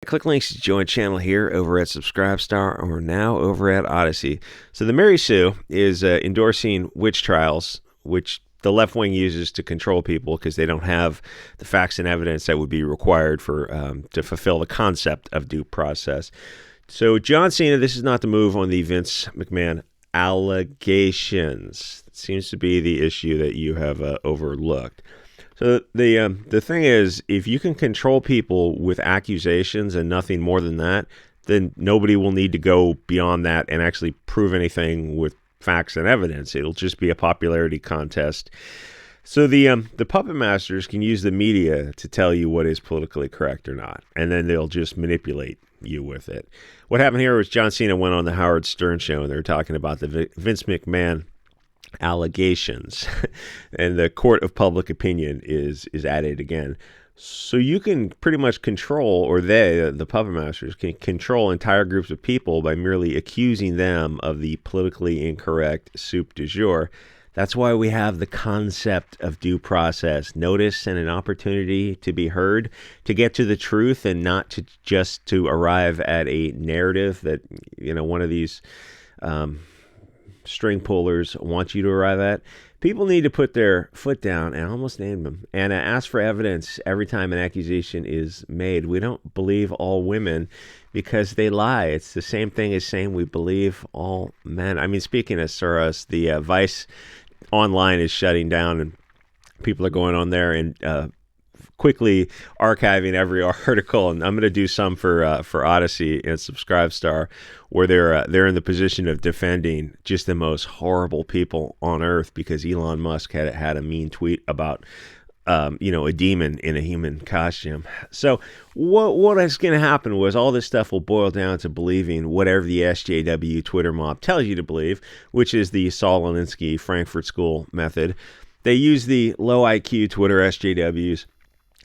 Click links to join channel here over at SubScribestar or now over at Odyssey. So the Mary Sue is endorsing witch trials, which the left wing uses to control people because they don't have the facts and evidence that would be required for to fulfill the concept of due process. So John Cena, this is not the move on the Vince McMahon allegations. It seems to be the issue that you have overlooked. So the thing is, if you can control people with accusations and nothing more than that, then nobody will need to go beyond that and actually prove anything with facts and evidence. It'll just be a popularity contest. So the puppet masters can use the media to tell you what is politically correct or not, and then they'll just manipulate you with it. What happened here was John Cena went on the Howard Stern show, and they were talking about the Vince McMahon allegations, and the court of public opinion is at it again. So you can pretty much control, or the puppet masters can control entire groups of people by merely accusing them of the politically incorrect soup du jour. That's why we have the concept of due process, notice and an opportunity to be heard, to get to the truth, and not to just to arrive at a narrative that, you know, one of these string pullers want you to arrive at. People need to put their foot down, and I almost named them, and ask for evidence every time an accusation is made. We don't believe all women because they lie. It's the same thing as saying we believe all men. I mean, speaking of Soros, the Vice online is shutting down, and people are going on there and quickly archiving every article. And I'm going to do some for Odyssey and Subscribestar, where they're in the position of defending just the most horrible people on earth because Elon Musk had a mean tweet about a demon in a human costume. So what is going to happen was all this stuff will boil down to believing whatever the SJW Twitter mob tells you to believe, which is the Saul Alinsky Frankfurt School method. They use the low IQ Twitter SJWs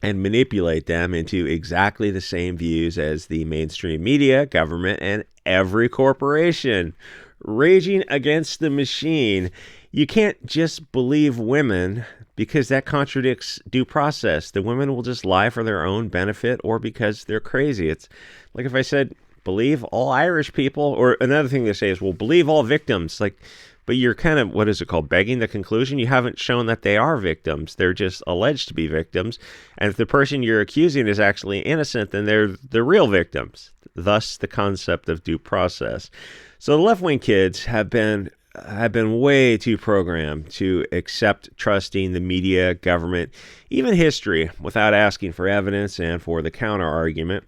and manipulate them into exactly the same views as the mainstream media, government, and every corporation. Raging against the machine. You can't just believe women because that contradicts due process. The women will just lie for their own benefit or because they're crazy. It's like if I said, believe all Irish people, or another thing they say is, well, believe all victims. Like, but you're kind of, what is it called, begging the conclusion? You haven't shown that they are victims. They're just alleged to be victims. And if the person you're accusing is actually innocent, then they're the real victims. Thus, the concept of due process. So the left-wing kids have been way too programmed to accept trusting the media, government, even history, without asking for evidence and for the counter-argument.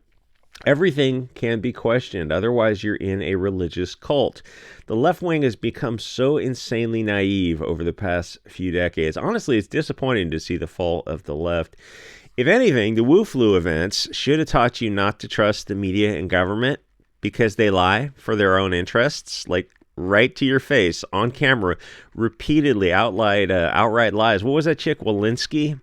Everything can be questioned, otherwise you're in a religious cult. The left wing has become so insanely naive over the past few decades. Honestly, it's disappointing to see the fall of the left. If anything, the Wu Flu events should have taught you not to trust the media and government because they lie for their own interests, like right to your face, on camera, repeatedly outright lies. What was that chick, Walensky?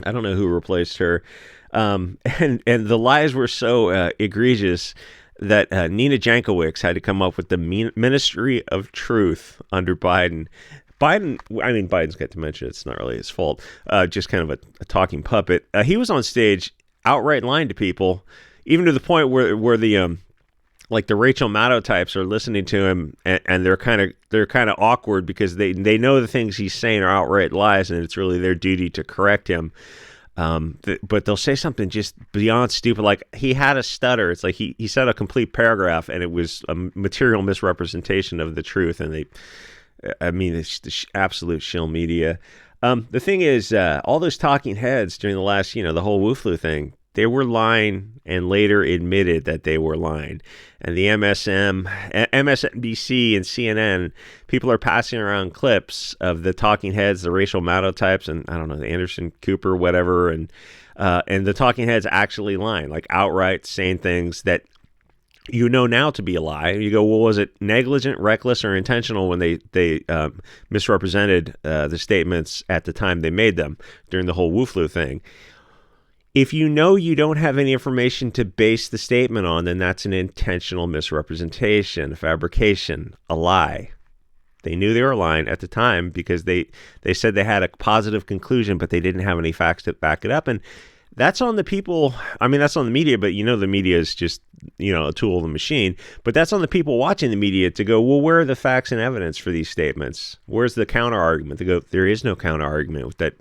I don't know who replaced her. And the lies were so egregious that Nina Jankowicz had to come up with the Ministry of Truth under Biden. Biden's got dementia. It's not really his fault. Just kind of a talking puppet. He was on stage outright lying to people, even to the point where the like the Rachel Maddow types are listening to him, and they're kind of awkward because they know the things he's saying are outright lies, and it's really their duty to correct him. But they'll say something just beyond stupid, like he had a stutter. It's like he said a complete paragraph and it was a material misrepresentation of the truth. And it's the absolute shill media. The thing is, all those talking heads during the last, the whole Wu Flu thing, they were lying and later admitted that they were lying. And the MSNBC and CNN, people are passing around clips of the talking heads, the Rachel Maddow types, and I don't know, the Anderson Cooper, whatever, and the talking heads actually lying, like outright saying things that you know now to be a lie. You go, well, was it negligent, reckless, or intentional when they misrepresented the statements at the time they made them during the whole Wu Flu thing? If you know you don't have any information to base the statement on, then that's an intentional misrepresentation, a fabrication, a lie. They knew they were lying at the time because they said they had a positive conclusion, but they didn't have any facts to back it up. And That's on the people. I mean, that's on the media, but the media is just, a tool of the machine. But that's on the people watching the media to go, well, where are the facts and evidence for these statements? Where's the counter argument? To go, there is no counter argument with that,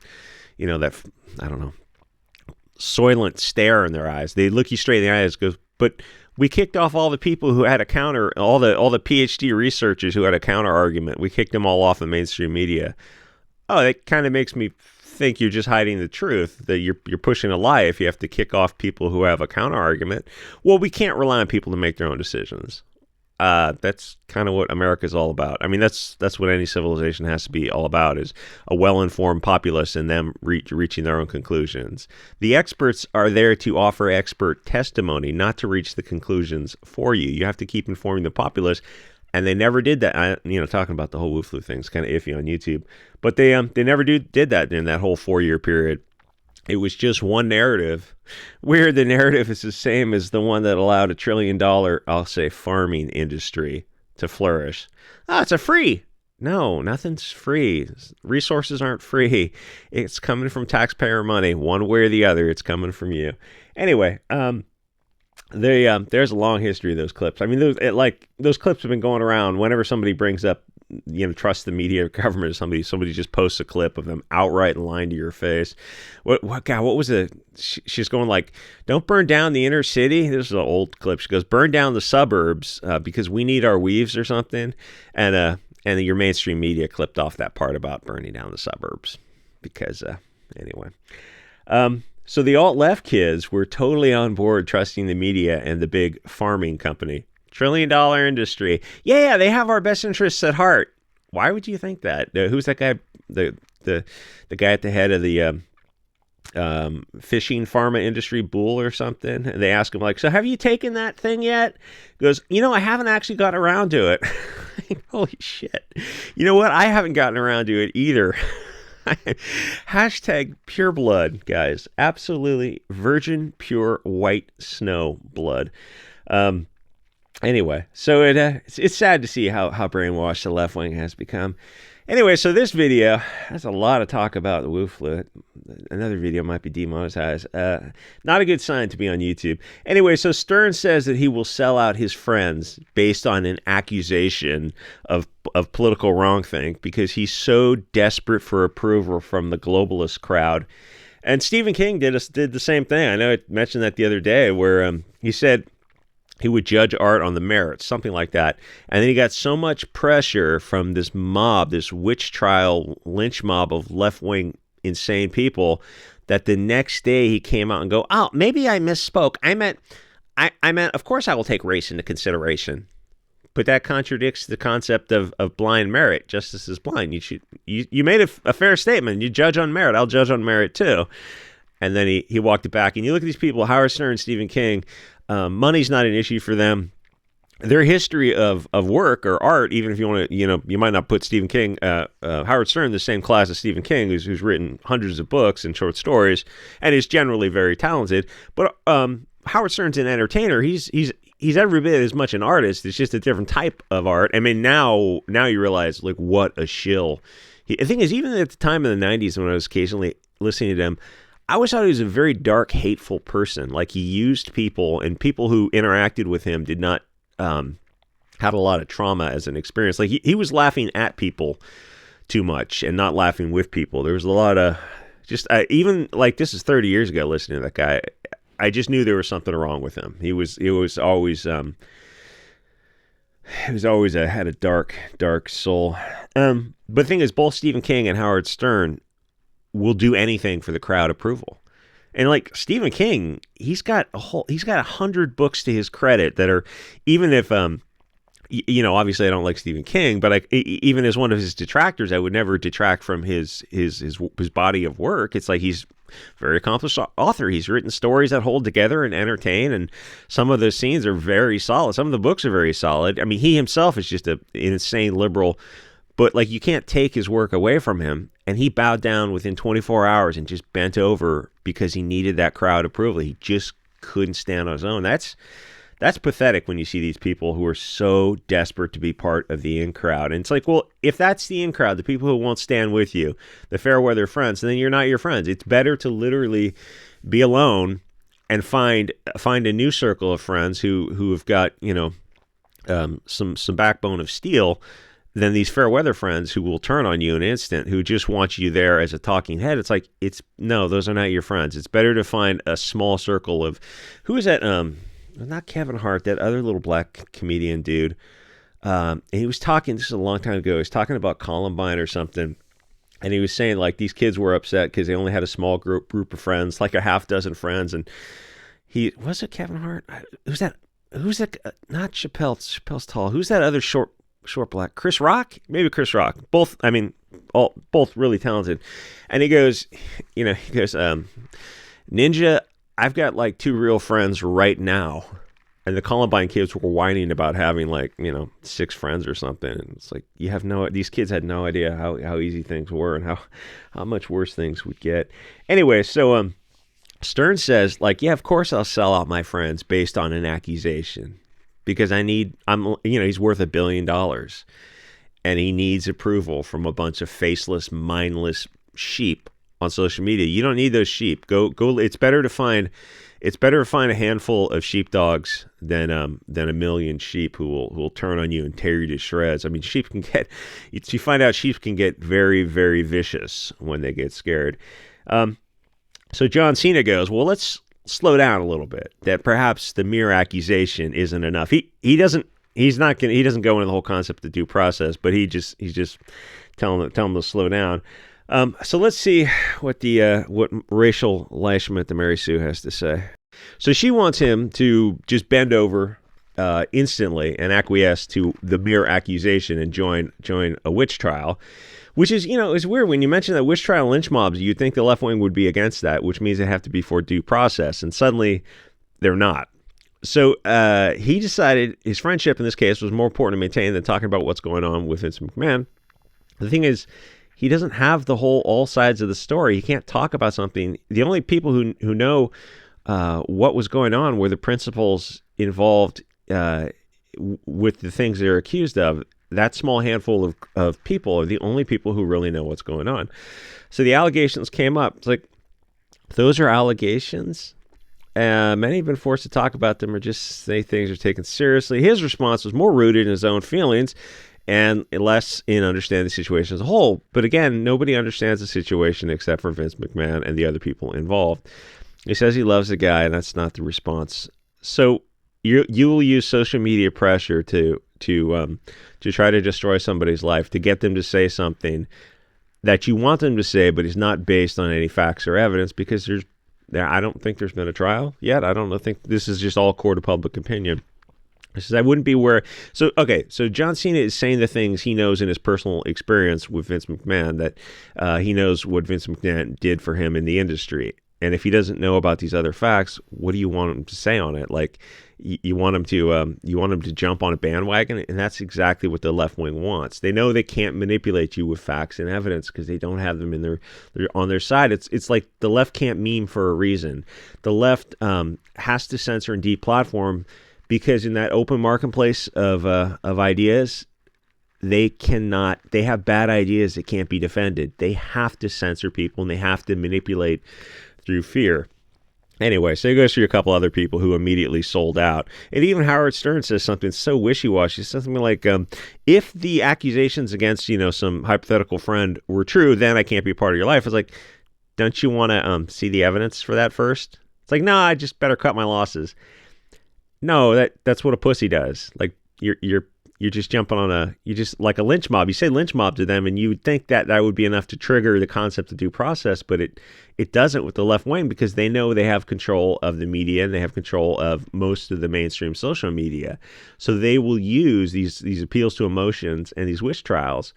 that, I don't know, soylent stare in their eyes. They look you straight in the eyes, goes, but we kicked off all the people who had a counter, all the PhD researchers who had a counter argument. We kicked them all off the mainstream media. Oh, that kind of makes me think you're just hiding the truth, that you're pushing a lie if you have to kick off people who have a counter argument. Well, we can't rely on people to make their own decisions. That's kind of what America's all about. I mean, that's what any civilization has to be all about, is a well-informed populace and them reaching their own conclusions. The experts are there to offer expert testimony, not to reach the conclusions for you. You have to keep informing the populace. And they never did that. Talking about the whole Wu flu thing is kind of iffy on YouTube, but they never did that in that whole 4-year period. It was just one narrative, where the narrative is the same as the one that allowed $1 trillion, I'll say, farming industry to flourish. It's a free. No, nothing's free. Resources aren't free. It's coming from taxpayer money, one way or the other. It's coming from you. Anyway, there's a long history of those clips. I mean, those clips have been going around whenever somebody brings up, trust the media or government or somebody just posts a clip of them outright lying to your face. What was it? She's going like, don't burn down the inner city. This is an old clip. She goes, burn down the suburbs because we need our weaves or something. And your mainstream media clipped off that part about burning down the suburbs because, anyway. So the alt-left kids were totally on board trusting the media and the big farming company. $1 trillion industry. Yeah, they have our best interests at heart. Why would you think that? Who's that guy? The guy at the head of the fishing pharma industry, Bull or something? And they ask him like, so have you taken that thing yet? He goes, I haven't actually gotten around to it. Holy shit. You know what? I haven't gotten around to it either. Hashtag pure blood, guys. Absolutely virgin, pure white snow blood. Anyway, so it's sad to see how brainwashed the left wing has become. Anyway, so this video has a lot of talk about the Wu flu. Another video might be demonetized. Not a good sign to be on YouTube. Anyway, so Stern says that he will sell out his friends based on an accusation of political wrongthink because he's so desperate for approval from the globalist crowd. And Stephen King did the same thing. I know I mentioned that the other day, where he said he would judge art on the merits, something like that. And then he got so much pressure from this mob, this witch trial lynch mob of left-wing insane people, that the next day he came out and go, oh, maybe I misspoke. I meant, of course I will take race into consideration. But that contradicts the concept of blind merit. Justice is blind. You made a fair statement. You judge on merit. I'll judge on merit too. And then he walked it back. And you look at these people, Howard Stern, Stephen King, money's not an issue for them. Their history of work or art, even if you want to, you might not put Stephen King, Howard Stern in the same class as Stephen King, who's written hundreds of books and short stories and is generally very talented. But Howard Stern's an entertainer. He's every bit as much an artist. It's just a different type of art. I mean, now you realize like what a shill. The thing is, even at the time in the 90s when I was occasionally listening to him, I always thought he was a very dark, hateful person. Like he used people, and people who interacted with him did not had a lot of trauma as an experience. Like he was laughing at people too much and not laughing with people. There was a lot of just even like this is 30 years ago. Listening to that guy, I just knew there was something wrong with him. He was always had a dark soul. But the thing is, both Stephen King and Howard Stern will do anything for the crowd approval. And like Stephen King, he's got 100 books to his credit that are, even if obviously I don't like Stephen King, but even as one of his detractors, I would never detract from his body of work. It's like he's a very accomplished author. He's written stories that hold together and entertain, and some of those scenes are very solid. Some of the books are very solid. I mean, he himself is just an insane liberal, but like you can't take his work away from him. And he bowed down within 24 hours and just bent over because he needed that crowd approval. He just couldn't stand on his own. That's pathetic when you see these people who are so desperate to be part of the in crowd. And it's like, well, if that's the in crowd, the people who won't stand with you, the fair weather friends, then you're not your friends. It's better to literally be alone and find a new circle of friends who have got, some backbone of steel, than these fair weather friends who will turn on you in an instant, who just want you there as a talking head. It's like, no, those are not your friends. It's better to find a small circle of, who is that? Not Kevin Hart, that other little black comedian dude. And he was talking, this is a long time ago, he was talking about Columbine or something. And he was saying, like, these kids were upset because they only had a small group of friends, like a half dozen friends. And was it Kevin Hart? Who's that? Not Chappelle. Chappelle's tall. Who's that other short black? Chris Rock? Maybe Chris Rock. Both really talented. And he goes, Ninja, I've got like 2 real friends right now. And the Columbine kids were whining about having 6 friends or something. And it's like, these kids had no idea how easy things were and how much worse things would get. Anyway, so Stern says, yeah, of course I'll sell out my friends based on an accusation, because he's worth $1 billion and he needs approval from a bunch of faceless, mindless sheep on social media. You don't need those sheep. Go. It's better to find a handful of sheepdogs than a million sheep who will turn on you and tear you to shreds. I mean, you find out sheep can get very, very vicious when they get scared. So John Cena goes, well, let's slow down a little bit. That perhaps the mere accusation isn't enough. He doesn't go into the whole concept of due process, but he's just telling them to slow down. So let's see what Rachel Leishman at the Mary Sue has to say. So she wants him to just bend over instantly and acquiesce to the mere accusation and join a witch trial, which is, it's weird. When you mention that witch trial lynch mobs, you'd think the left wing would be against that, which means they have to be for due process, and suddenly they're not. So he decided his friendship in this case was more important to maintain than talking about what's going on with Vince McMahon. The thing is, he doesn't have all sides of the story. He can't talk about something. The only people who know what was going on were the principals involved with the things they're accused of. That small handful of people are the only people who really know what's going on. So the allegations came up. It's like, those are allegations. Many have been forced to talk about them or just say things are taken seriously. His response was more rooted in his own feelings and less in understanding the situation as a whole. But again, nobody understands the situation except for Vince McMahon and the other people involved. He says he loves the guy, and that's not the response. So you will use social media pressure to try to destroy somebody's life, to get them to say something that you want them to say, but is not based on any facts or evidence, because I don't think there's been a trial yet. I think this is just all court of public opinion. He says, I wouldn't be where. So John Cena is saying the things he knows in his personal experience with Vince McMahon, that he knows what Vince McMahon did for him in the industry. And if he doesn't know about these other facts, what do you want him to say on it? Like, you want him to jump on a bandwagon, and that's exactly what the left wing wants. They know they can't manipulate you with facts and evidence because they don't have them they're on their side. It's like the left can't meme for a reason. The left has to censor and deplatform, because in that open marketplace of ideas, they have bad ideas that can't be defended. They have to censor people, and they have to manipulate through fear. Anyway, so he goes through a couple other people who immediately sold out. And even Howard Stern says something so wishy-washy. He says something like, if the accusations against, some hypothetical friend were true, then I can't be part of your life. It's like, don't you want to see the evidence for that first? It's like, no, I just better cut my losses. No, that's what a pussy does. Like, you're just jumping on you're just like a lynch mob. You say lynch mob to them, and you would think that would be enough to trigger the concept of due process, but it doesn't with the left wing, because they know they have control of the media and they have control of most of the mainstream social media. So they will use these appeals to emotions and these witch trials,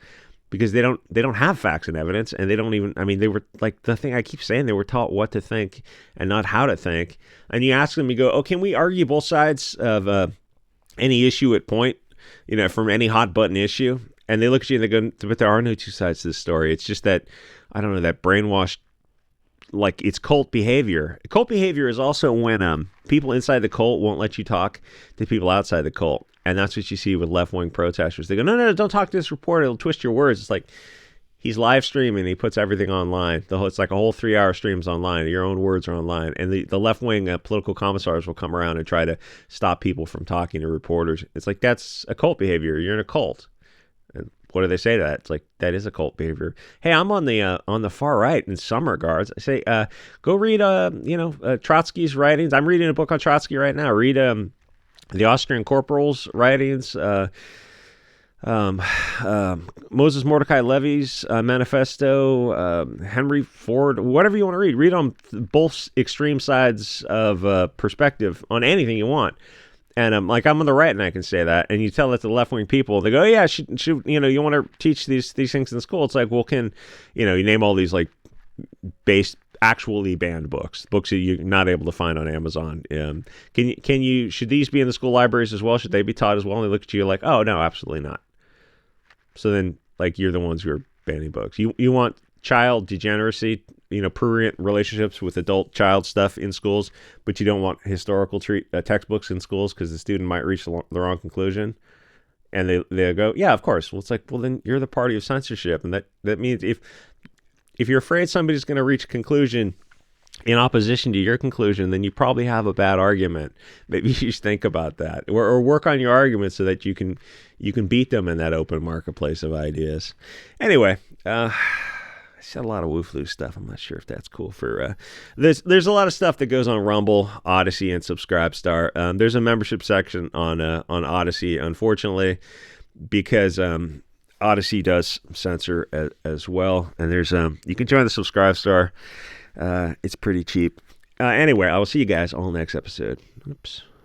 because they don't have facts and evidence, and they don't even, they were, like the thing I keep saying, they were taught what to think and not how to think. And you ask them, you go, can we argue both sides of any issue at point, from any hot button issue? And they look at you and they go, but there are no two sides to the story. It's just that, I don't know, that brainwashed, like, it's cult behavior. Cult behavior is also when people inside the cult won't let you talk to people outside the cult. And that's what you see with left-wing protesters. They go, no, don't talk to this reporter. It'll twist your words. It's like, He's live streaming. He puts everything online. It's like a whole 3-hour streams online. Your own words are online. And the left wing political commissars will come around and try to stop people from talking to reporters. It's like, that's a cult behavior. You're in a cult. And what do they say to that? It's like, that is a cult behavior. Hey, I'm on the far right in some regards. I say, go read Trotsky's writings. I'm reading a book on Trotsky right now. Read the Austrian corporal's writings. Moses Mordecai Levy's manifesto, Henry Ford, whatever you want to read. Read on both extreme sides of perspective on anything you want. And I'm on the right, and I can say that. And you tell that to the left-wing people, they go, yeah, should you want to teach these things in school? It's like, well, you name all these like actually banned books that you're not able to find on Amazon. Should these be in the school libraries as well? Should they be taught as well? And they look at you like, oh no, absolutely not. So then, like, you're the ones who are banning books. You want child degeneracy, prurient relationships with adult child stuff in schools, but you don't want historical textbooks in schools because the student might reach the wrong conclusion. And they go, yeah, of course. Well, it's like, well, then you're the party of censorship. And that means if you're afraid somebody's going to reach a conclusion in opposition to your conclusion, then you probably have a bad argument. Maybe you should think about that, or work on your argument so that you can beat them in that open marketplace of ideas. Anyway, I said a lot of woo-flu stuff. I'm not sure if that's cool for. There's a lot of stuff that goes on Rumble, Odyssey, and SubScribeStar. There's a membership section on Odyssey, unfortunately, because Odyssey does censor as well. And there's you can join the SubScribeStar. It's pretty cheap. Anyway, I will see you guys all next episode. Oops.